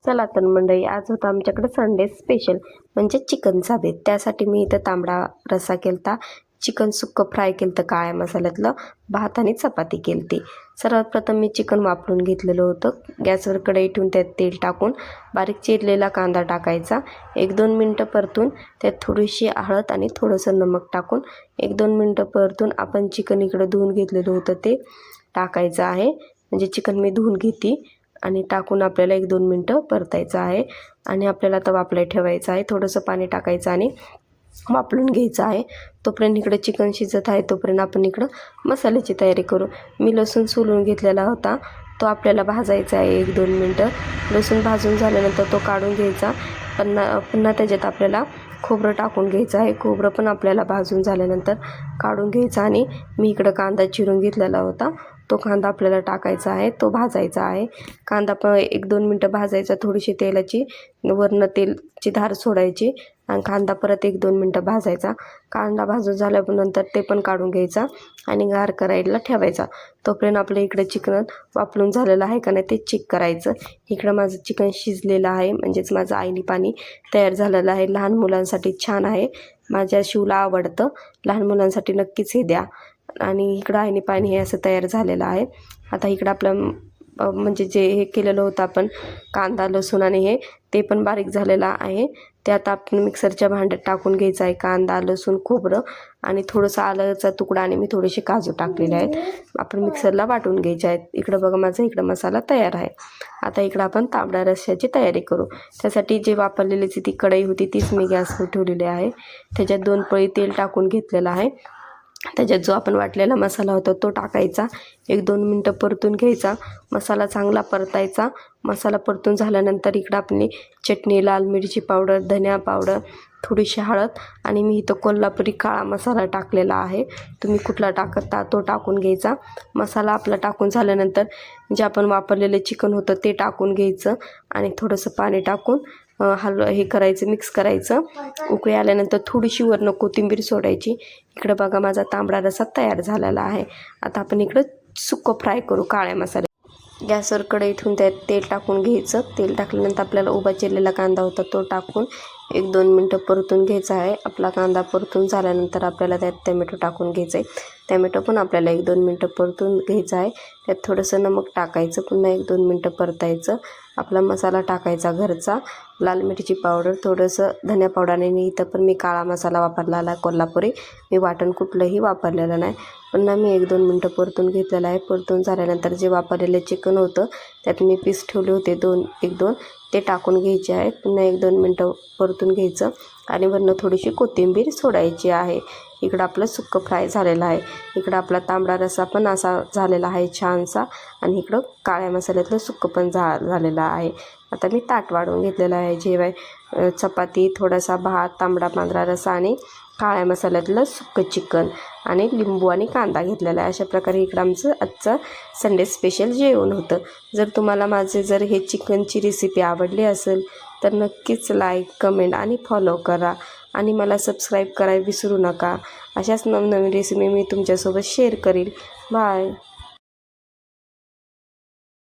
चला तर मंडळी, आज होता आमच्याकडे संडे स्पेशल म्हणजे चिकनचा बेत। त्यासाठी मी इथं तांबडा रस्सा केलता, चिकन सुक्क फ्राय केलं काळ्या मसाल्यातलं, भात आणि चपाती केलती। सर्वात प्रथम मी चिकन वापरून घेतलेलं होतं। गॅसवर कढई ठेवून त्यात तेल टाकून बारीक चिरलेला कांदा टाकायचा। 1-2 मिनटं परतून त्यात थोडीशी हळद आणि थोडंसं नमक टाकून 1-2 मिनटं परतून आपण चिकन इकडं धुवून घेतलेलं होतं ते टाकायचं आहे। म्हणजे चिकन मी धुवून घेते आणि टाकून आपल्याला 1-2 मिनटं परतायचं आहे आणि आपल्याला तवा आपल्या ठेवायचा आहे। थोडंसं पाणी टाकायचं आणि वापरून घ्यायचं आहे। तोपर्यंत इकडे चिकन शिजत आहे, तोपर्यंत आपण इकडं मसाल्याची तयारी करू। मी लसूण सोलून घेतलेला होता, तो आपल्याला भाजायचा आहे 1-2 मिनटं। लसूण भाजून झाल्यानंतर तो काढून घ्यायचा। पुन्हा त्याच्यात आपल्याला खोबरं टाकून घ्यायचं आहे। खोबरं पण आपल्याला भाजून झाल्यानंतर काढून घ्यायचं आणि मी इकडं कांदा चिरून घेतलेला होता, तो कांदा आपल्याला टाकायचा आहे, तो भाजायचा आहे। कांदा पण 1-2 मिनटं भाजायचा, थोडीशी तेलाची वरनं तेलची धार सोडायची आणि कांदा परत 1-2 मिनटं भाजायचा। कांदा भाजून झाल्यानंतर ते पण काढून घ्यायचा आणि गार करायला ठेवायचा। तोपर्यंत आपलं इकडे चिकन वापरून झालेलं आहे का नाही ते चेक करायचं। इकडं माझं चिकन शिजलेलं आहे, म्हणजेच माझं आईनी पाणी तयार झालेलं आहे। लहान मुलांसाठी छान आहे, माझ्या शिवला आवडतं, लहान मुलांसाठी नक्कीच हे द्या। आणि इकडं आईने पाणी हे असं तयार झालेलं आहे। आता इकडं आपलं म्हणजे जे हे केलेलं होतं आपण कांदा लसूण आणि हे ते पण बारीक झालेलं आहे। त्यात आपण मिक्सरच्या भांड्यात टाकून घ्यायचं आहे कांदा लसूण खोबरं आणि थोडंसं आल्याचा तुकडा आणि मी थोडेसे काजू टाकलेले आहेत, आपण मिक्सरला वाटून घ्यायचे आहेत। इकडं बघा माझा इकडं मसाला तयार आहे। आता इकडं आपण तांबडा रस्स्याची तयारी करू। त्यासाठी जे वापरलेली ती कढई होती तीच मी गॅसवर ठेवलेली आहे। त्याच्यात 2 पळी तेल टाकून घेतलेलं आहे। त्याच्यात जो आपण वाटलेला मसाला होता तो टाकायचा, 1-2 मिनटं परतून घ्यायचा, मसाला चांगला परतायचा। मसाला परतून झाल्यानंतर इकडं आपली चटणी लाल मिरची पावडर धनिया पावडर थोडीशी हळद आणि मी इथं कोल्हापुरी काळा मसाला टाकलेला आहे, तुम्ही कुठला टाकता तो टाकून घ्यायचा। मसाला आपला टाकून झाल्यानंतर जे आपण वापरलेलं चिकन होतं ते टाकून घ्यायचं आणि थोडंसं पाणी टाकून हे करायचं, मिक्स करायचं। उकळी आल्यानंतर थोडीशी वरनं कोथिंबीर सोडायची। इकडं बघा माझा तांबडा रस्सा तयार झालेला आहे। आता आपण इकडं सुक्कं फ्राय करू काळ्या मसाल्यात। गॅसवर कढई ठेवून त्यात तेल टाकून घ्यायचं। तेल टाकल्यानंतर आपल्याला उभा चिरलेला कांदा होता तो टाकून 1-2 मिनटं परतून घ्यायचा आहे। आपला कांदा परतून झाल्यानंतर आपल्याला त्यात टोमॅटो टाकून घ्यायचं आहे। टोमॅटो पण आपल्याला 1-2 मिनटं परतून घ्यायचं आहे। त्यात थोडंसं नमक टाकायचं, पुन्हा 1-2 मिनटं परतायचं। आपला मसाला टाकायचा घरचा, लाल मिरची पावडर थोडंसं धनिया पावडर आणि इथं पण मी काळा मसाला वापरलेला आहे कोल्हापुरी, मी वाटण कुठलंही वापरलेलं नाही। पुन्हा मी 1-2 मिनटं परतून घेतलेलं आहे। परतून झाल्यानंतर जे वापरलेलं चिकन होतं त्यात मी पीस ठेवले होते 1-2 ते टाकून घ्यायचे आहेत। पुन्हा 1-2 मिनटं परतून घ्यायचं आणि वरनं थोडीशी कोथिंबीर सोडायची आहे। इकडं आपलं सुक्कं फ्राय झालेलं आहे। इकडं आपला तांबडा रस्सा पण असा झालेला आहे छानसा आणि इकडं काळ्या मसाल्यातलं सुक्कं पण झालेलं आहे। आता मी ताट वाढवून घेतलेलं आहे, जेवाय चपाती थोडासा भात तांबडा पांढरा रस्सा आणि काळ्या मसाल्यातलं सुक्कं चिकन आणि लिंबू आणि कांदा घेतलेला आहे। अशा प्रकारे इकडं आमचं आजचं संडे स्पेशल जेवण होतं। जर तुम्हाला माझे हे चिकनची रेसिपी आवडली असेल तर नक्कीच लाईक कमेंट आणि फॉलो करा आणि मला सबस्क्राईब करायला विसरू नका। अशाच नवनवीन रेसिपी मी तुमच्यासोबत शेअर करील। बाय।